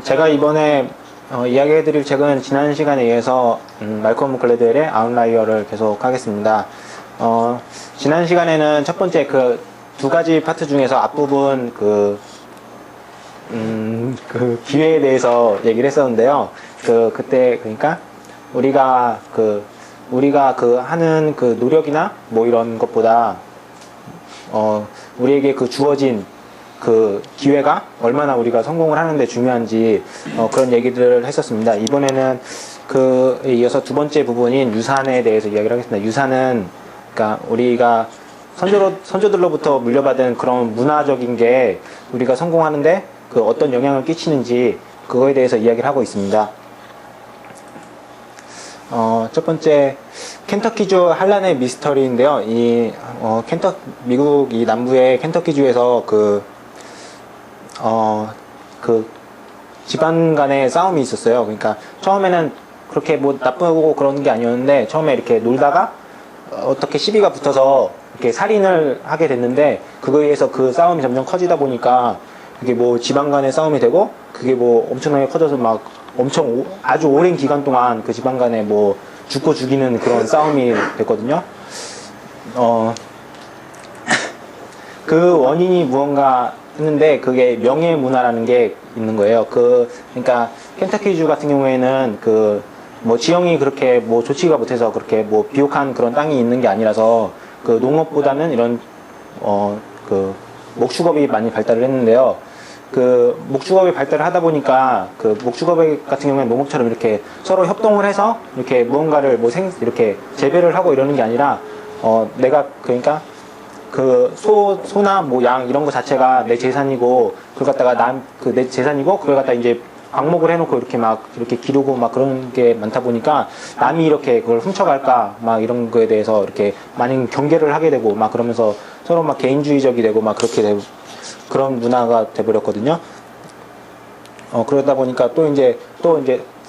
제가 이번에 이야기해드릴 책은 지난 시간에 이어서 말콤 글래드웰의 아웃라이어를 계속 하겠습니다. 지난 시간에는 첫 번째 그 두 가지 파트 중에서 앞부분 그 기회에 대해서 얘기를 했었는데요. 그때 그러니까 우리가 하는 그 노력이나 뭐 이런 것보다 우리에게 그 주어진 그 기회가 얼마나 우리가 성공을 하는데 중요한지 그런 얘기들을 했었습니다. 이번에는 그에 이어서 두 번째 부분인 유산에 대해서 이야기를 하겠습니다. 유산은 그러니까 우리가 선조들로부터 물려받은 그런 문화적인 게 우리가 성공하는데 그 어떤 영향을 끼치는지 그거에 대해서 이야기를 하고 있습니다. 첫 번째 켄터키주 한란의 미스터리인데요. 미국 이 남부의 켄터키주에서 그 집안 간의 싸움이 있었어요. 그러니까 처음에는 그렇게 뭐 나쁘고 그런 게 아니었는데 처음에 이렇게 놀다가 어떻게 시비가 붙어서 이렇게 살인을 하게 됐는데 그거에 의해서 그 싸움이 점점 커지다 보니까 그게 뭐 집안 간의 싸움이 되고 그게 뭐 엄청나게 커져서 막 엄청 아주 오랜 기간 동안 그 집안 간에 뭐 죽고 죽이는 그런 싸움이 됐거든요. 그 원인이 무언가 했는데 그게 명예 문화라는 게 있는 거예요. 그러니까 켄터키주 같은 경우에는 뭐 지형이 그렇게 뭐 좋지가 못해서 그렇게 뭐 비옥한 그런 땅이 있는 게 아니라서 그 농업보다는 이런 목축업이 많이 발달을 했는데요. 그 목축업이 발달을 하다 보니까 그 목축업 같은 경우에는 농업처럼 이렇게 서로 협동을 해서 이렇게 무언가를 뭐 이렇게 재배를 하고 이러는 게 아니라 그러니까 그 소나 뭐 양 이런 거 자체가 내 재산이고 그걸 갖다가 내 재산이고 그걸 갖다 이제 방목을 해놓고 이렇게 막 이렇게 기르고 막 그런 게 많다 보니까 남이 이렇게 그걸 훔쳐갈까 막 이런 거에 대해서 이렇게 많이 경계를 하게 되고 막 그러면서 서로 막 개인주의적이 되고 막 그렇게 되고 그런 문화가 돼버렸거든요. 그러다 보니까 또 이제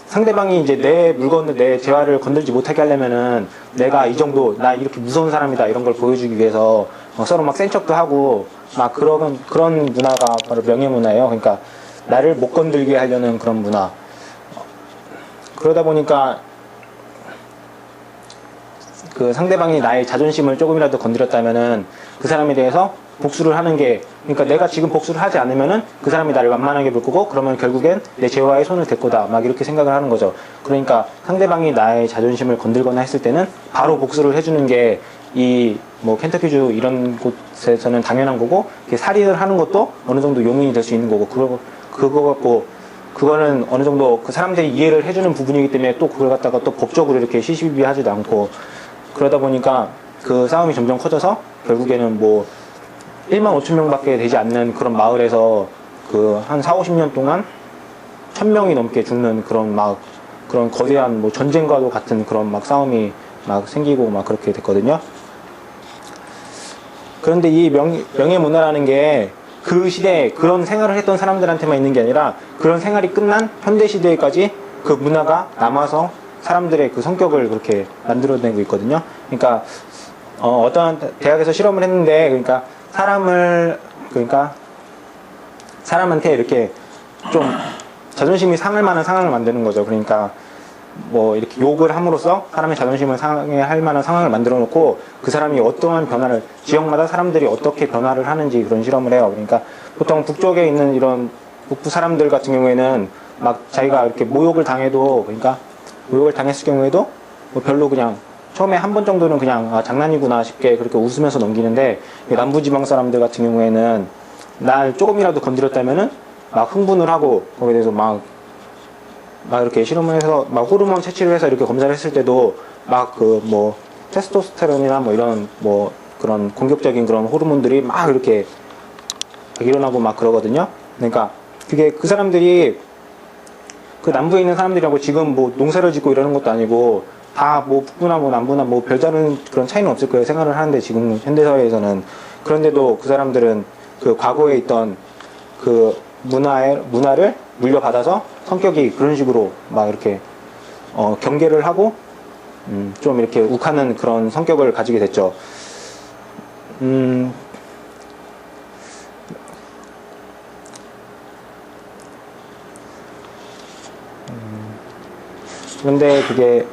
상대방이 이제 내 물건을 내 재화를 건들지 못하게 하려면은 내가 이 정도 나 이렇게 무서운 사람이다 이런 걸 보여주기 위해서 서로 막 센 척도 하고 막 그런 문화가 바로 명예 문화예요. 그러니까 나를 못 건들게 하려는 그런 문화. 그러다 보니까 그 상대방이 나의 자존심을 조금이라도 건드렸다면은 그 사람에 대해서 복수를 하는 게, 그러니까 내가 지금 복수를 하지 않으면은 그 사람이 나를 만만하게 볼 거고, 그러면 결국엔 내 재화에 손을 댈 거다. 막 이렇게 생각을 하는 거죠. 그러니까 상대방이 나의 자존심을 건들거나 했을 때는 바로 복수를 해주는 게 뭐 켄터키주 이런 곳에서는 당연한 거고, 살인을 하는 것도 어느 정도 용인이 될 수 있는 거고, 그거는 어느 정도 그 사람들이 이해를 해주는 부분이기 때문에 또 그걸 갖다가 또 법적으로 이렇게 시시비비하지도 않고, 그러다 보니까 그 싸움이 점점 커져서 결국에는 뭐 1만 5천 명밖에 되지 않는 그런 마을에서 한 4, 50년 동안 1000명이 넘게 죽는 그런 거대한 뭐 전쟁과도 같은 그런 막 싸움이 막 생기고 막 그렇게 됐거든요. 그런데 이 명예 문화라는 게 그 시대에 그런 생활을 했던 사람들한테만 있는 게 아니라 그런 생활이 끝난 현대 시대에까지 그 문화가 남아서 사람들의 그 성격을 그렇게 만들어내고 있거든요. 그러니까 어떤 대학에서 실험을 했는데 그러니까 사람한테 이렇게 좀 자존심이 상할 만한 상황을 만드는 거죠. 그러니까 뭐 이렇게 욕을 함으로써 사람의 자존심을 상해할 만한 상황을 만들어 놓고 그 사람이 어떠한 변화를, 지역마다 사람들이 어떻게 변화를 하는지 그런 실험을 해요. 그러니까 보통 북쪽에 있는 이런 북부 사람들 같은 경우에는 막 자기가 이렇게 모욕을 당했을 경우에도 뭐 별로 그냥 처음에 한 번 정도는 그냥 장난이구나 싶게 그렇게 웃으면서 넘기는데, 남부지방 사람들 같은 경우에는 날 조금이라도 건드렸다면은 막 흥분을 하고 거기에 대해서 막 이렇게 실험을 해서 막 호르몬 채취를 해서 이렇게 검사를 했을 때도 막 뭐 테스토스테론이나 뭐 이런 뭐 그런 공격적인 그런 호르몬들이 막 이렇게 일어나고 막 그러거든요. 그러니까 그게 그 사람들이 그 남부에 있는 사람들이라고 지금 뭐 농사를 짓고 이러는 것도 아니고 다 뭐 북부나 뭐 남부나 뭐 별다른 그런 차이는 없을 거예요. 생활을 하는데 지금 현대사회에서는. 그런데도 그 사람들은 그 과거에 있던 그 문화를 물려받아서 성격이 그런 식으로 막 이렇게 경계를 하고 좀 이렇게 욱하는 그런 성격을 가지게 됐죠. 그런데 그게